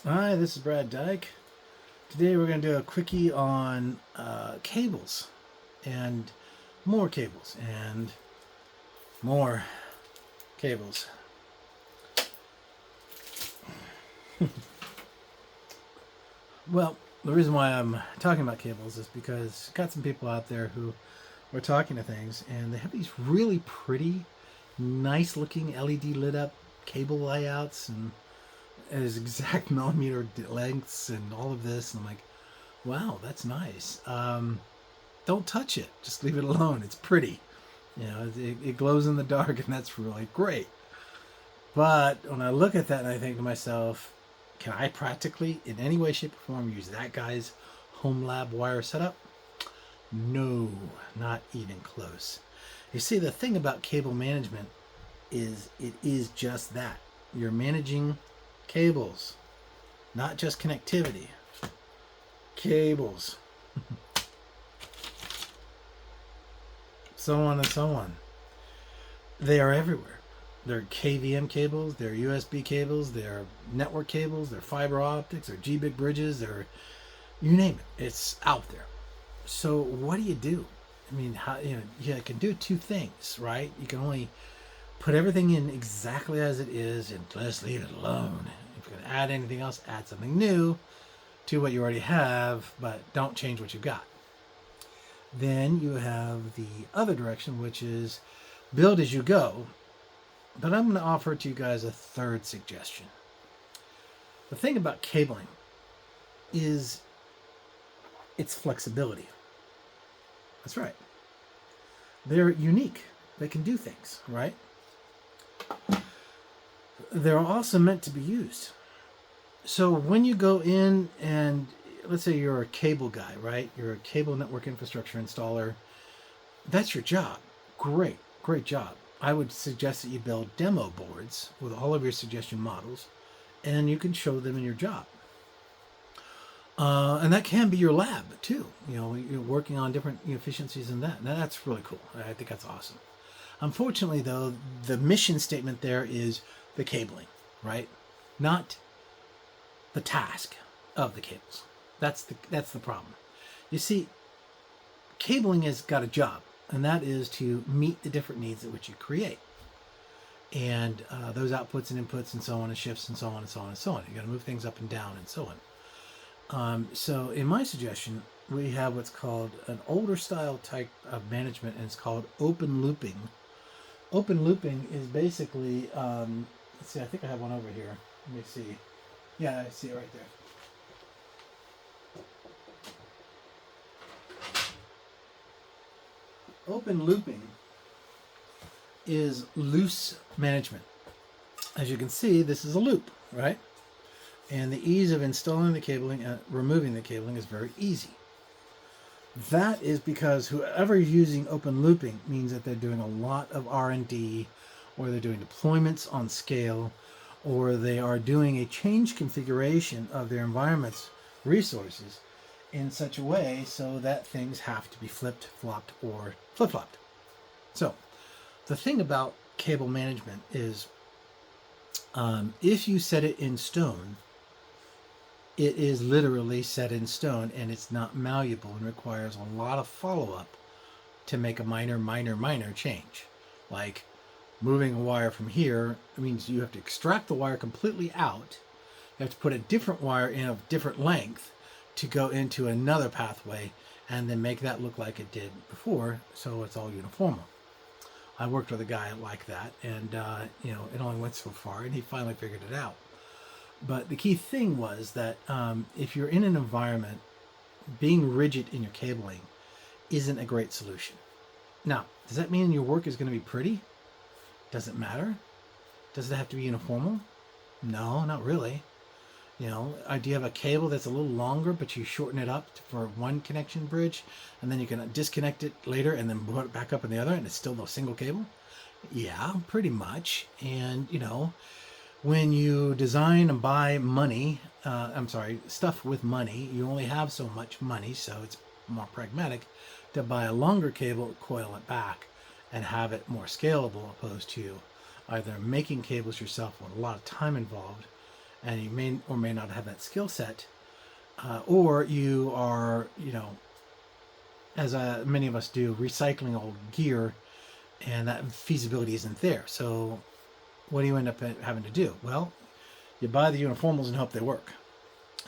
Hi, this is Brad Dyke. Today we're going to do a quickie on cables and more cables and more cables. Well, the reason why I'm talking about cables is because I've got some people out there who are talking to things and they have these really pretty, nice looking LED lit up cable layouts and as exact millimeter lengths and all of this. And I'm like, wow, that's nice. Don't touch it. Just leave it alone. It's pretty. It glows in the dark, and that's really great. But when I look at that and I think to myself, can I practically, in any way, shape, or form, use that guy's home lab wire setup? No, not even close. You see, the thing about cable management is it is just that. You're managing cables, not just connectivity. Cables. So on and so on. They are everywhere. They're KVM cables, they're USB cables, they're network cables, they're fiber optics, they're GBIC bridges, they're you name it. It's out there. So what do you do? I mean, how you can do two things, right? You can only put everything in exactly as it is and just leave it alone. If you're gonna add anything else, add something new to what you already have, but don't change what you've got. Then you have the other direction, which is build as you go. But I'm going to offer to you guys a third suggestion. The thing about cabling is its flexibility. That's right. They're unique. They can do things, right? They're also meant to be used. So when you go in and let's say you're a cable guy, right? You're a cable network infrastructure installer. That's your job. Great, great job. I would suggest that you build demo boards with all of your suggestion models, and you can show them in your job. And that can be your lab too. You're working on different efficiencies in that. Now that's really cool. I think that's awesome. Unfortunately, though, the mission statement there is the cabling, right? Not the task of the cables. That's the problem. You see, cabling has got a job, and that is to meet the different needs at which you create. And those outputs and inputs and so on and shifts and so on and so on and so on. You got to move things up and down and so on. So in my suggestion, we have what's called an older style type of management, and it's called open looping. Open looping is basically, let's see, I think I have one over here. Let me see. Yeah, I see it right there. Open looping is loose management. As you can see, this is a loop, right? And the ease of installing the cabling and removing the cabling is very easy. That is because whoever is using open looping means that they're doing a lot of R&D, or they're doing deployments on scale, or they are doing a change configuration of their environment's resources in such a way so that things have to be flipped, flopped, or flip-flopped. So the thing about cable management is if you set it in stone, it is literally set in stone, and it's not malleable and requires a lot of follow-up to make a minor change. Like moving a wire from here means you have to extract the wire completely out. You have to put a different wire in of different length to go into another pathway and then make that look like it did before, so it's all uniform. I worked with a guy like that, and it only went so far, and he finally figured it out. But the key thing was that if you're in an environment, being rigid in your cabling isn't a great solution. Now, does that mean your work is going to be pretty? Does it matter? Does it have to be uniform? No, not really. Do you have a cable that's a little longer, but you shorten it up for one connection bridge, and then you can disconnect it later and then put it back up in the other, and it's still the single cable? Yeah, pretty much. And, when you design and buy stuff with money, you only have so much money, so it's more pragmatic to buy a longer cable, coil it back, and have it more scalable, opposed to either making cables yourself with a lot of time involved and you may or may not have that skill set, or you are, as many of us do, recycling old gear, and that feasibility isn't there. So what do you end up having to do? Well, you buy the uniformals and hope they work,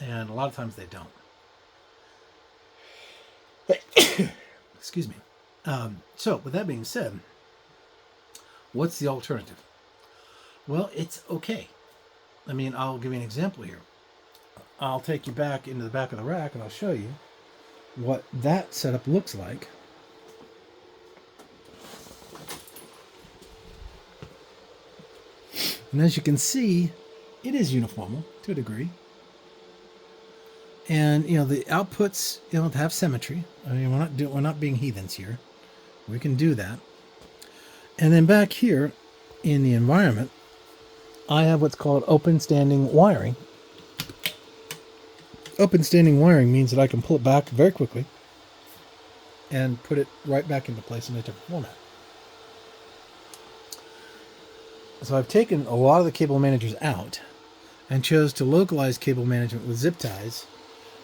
and a lot of times they don't. Excuse me. So with that being said, what's the alternative? Well, it's okay. I mean, I'll give you an example here. I'll take you back into the back of the rack and I'll show you what that setup looks like. And as you can see, it is uniformal to a degree. And, the outputs, have symmetry. I mean, we're not being heathens here. We can do that. And then back here in the environment, I have what's called open standing wiring. Open standing wiring means that I can pull it back very quickly and put it right back into place in a different format. So I've taken a lot of the cable managers out and chose to localize cable management with zip ties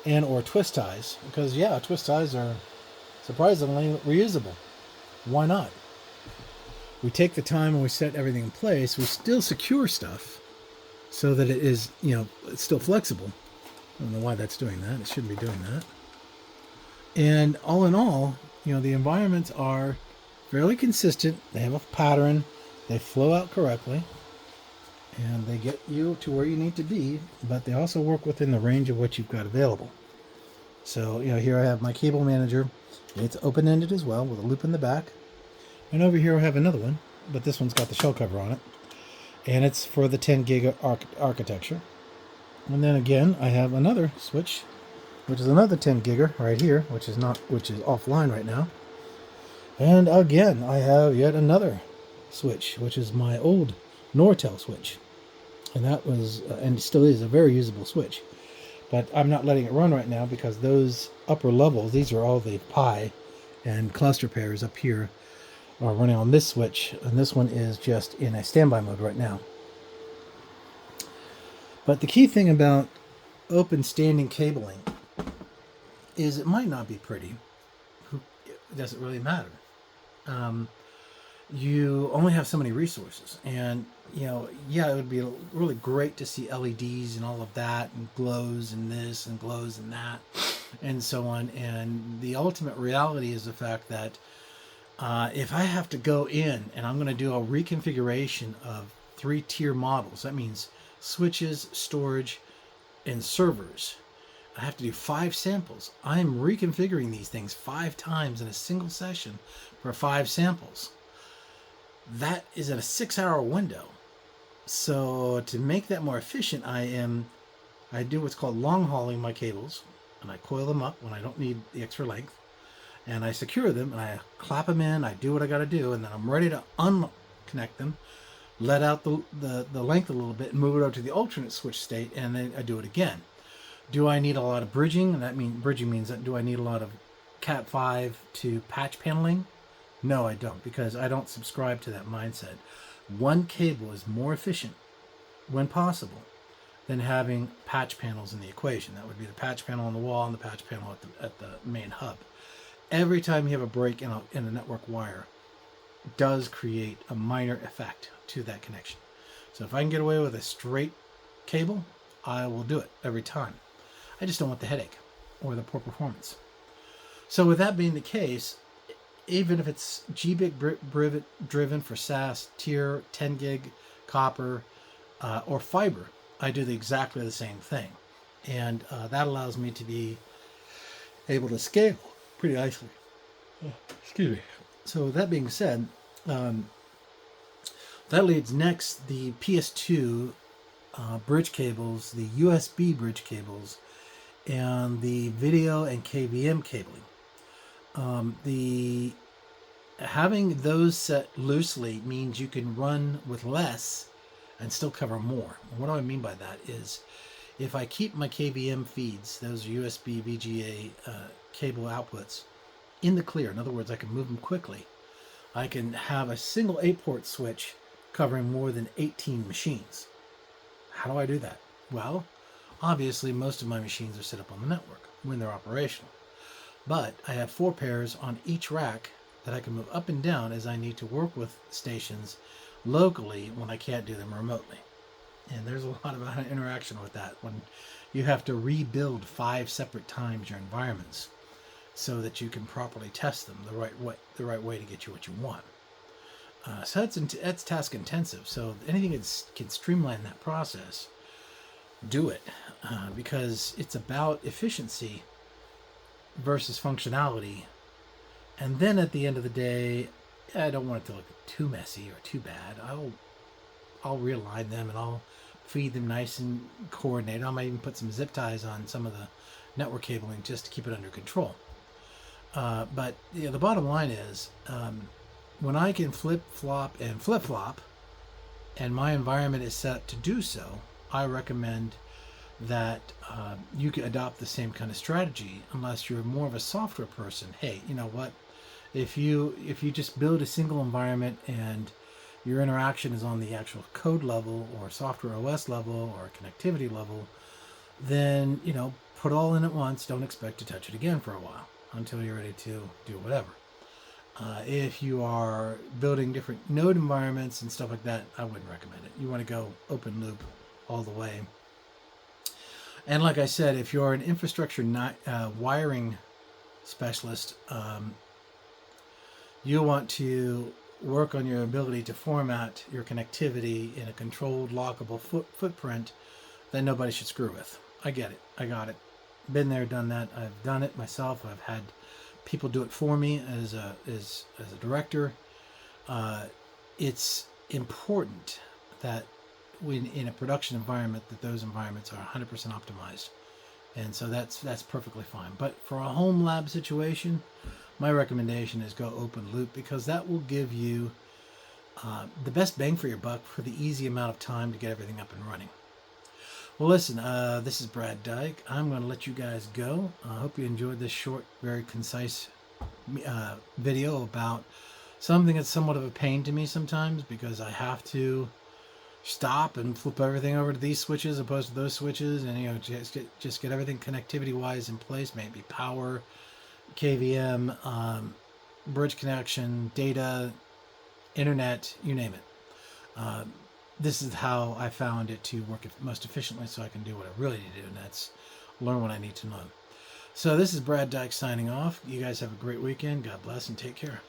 and or twist ties, because twist ties are surprisingly reusable. Why not? We take the time and we set everything in place. We still secure stuff so that it is, it's still flexible. I don't know why that's doing that. It shouldn't be doing that. And all in all, the environments are fairly consistent. They have a pattern. They flow out correctly. And they get you to where you need to be, but they also work within the range of what you've got available. So, here I have my cable manager. It's open-ended as well with a loop in the back. And over here I have another one, but this one's got the shell cover on it. And it's for the 10 gig architecture. And then again, I have another switch, which is another 10 gigger right here, which is offline right now. And again, I have yet another switch, which is my old Nortel switch. And that was, and still is, a very usable switch. But I'm not letting it run right now because those upper levels, these are all the Pi and cluster pairs up here, are running on this switch. And this one is just in a standby mode right now. But the key thing about open standing cabling is it might not be pretty. It doesn't really matter. You only have so many resources, and it would be really great to see LEDs and all of that, and glows and this and glows and that, and so on. And the ultimate reality is the fact that if I have to go in and I'm going to do a reconfiguration of 3-tier models, that means switches, storage, and servers. I have to do 5 samples. I'm reconfiguring these things 5 times in a single session for 5 samples. That is at a 6-hour window. So to make that more efficient, I do what's called long hauling my cables, and I coil them up when I don't need the extra length, and I secure them and I clap them in. I do what I got to do, and then I'm ready to unconnect them, let out the length a little bit, and move it over to the alternate switch state, and then I do it again. Do I need a lot of bridging? And bridging means that do I need a lot of Cat5 to patch paneling? No, I don't, because I don't subscribe to that mindset. One cable is more efficient, when possible, than having patch panels in the equation. That would be the patch panel on the wall and the patch panel at the main hub. Every time you have a break in a network wire, it does create a minor effect to that connection. So if I can get away with a straight cable, I will do it every time. I just don't want the headache or the poor performance. So with that being the case, even if it's GBIC driven for SAS, tier, 10 gig, copper, or fiber, I do exactly the same thing. And that allows me to be able to scale pretty nicely. Excuse me. So with that being said, that leads next the PS2 bridge cables, the USB bridge cables, and the video and KVM cabling. Having those set loosely means you can run with less and still cover more. And what do I mean by that is, if I keep my KVM feeds, those USB VGA cable outputs, in the clear, in other words, I can move them quickly, I can have a single 8-port switch covering more than 18 machines. How do I do that? Well, obviously most of my machines are set up on the network when they're operational. But I have 4 pairs on each rack that I can move up and down as I need to work with stations locally when I can't do them remotely. And there's a lot of interaction with that when you have to rebuild 5 separate times your environments so that you can properly test them the right way to get you what you want. So that's task intensive. So anything that can streamline that process, do it, because it's about efficiency versus functionality. And then at the end of the day, I don't want it to look too messy or too bad. I'll realign them and I'll feed them nice and coordinated. I might even put some zip ties on some of the network cabling just to keep it under control. But the bottom line is, when I can flip-flop, and my environment is set up to do so, I recommend that you can adopt the same kind of strategy unless you're more of a software person. Hey, you know what? If you just build a single environment and your interaction is on the actual code level or software OS level or connectivity level, then, put all in at once. Don't expect to touch it again for a while until you're ready to do whatever. If you are building different node environments and stuff like that, I wouldn't recommend it. You want to go open loop all the way. And like I said, if you're an infrastructure wiring specialist, you want to work on your ability to format your connectivity in a controlled, lockable footprint that nobody should screw with. I get it. I got it. Been there, done that. I've done it myself. I've had people do it for me as a director. It's important that when in a production environment that those environments are 100% optimized, and so that's perfectly fine. But for a home lab situation, my recommendation is go open loop, because that will give you the best bang for your buck for the easy amount of time to get everything up and running. Well, listen, this is Brad Dyke. I'm going to let you guys go. I hope you enjoyed this short, very concise video about something that's somewhat of a pain to me sometimes, because I have to stop and flip everything over to these switches as opposed to those switches, and just get everything connectivity wise in place, maybe power, KVM, bridge connection, data, internet, you name it. This is how I found it to work most efficiently, so I can do what I really need to do, and that's learn what I need to know. So this is Brad Dyke signing off. You guys have a great weekend. God bless and take care.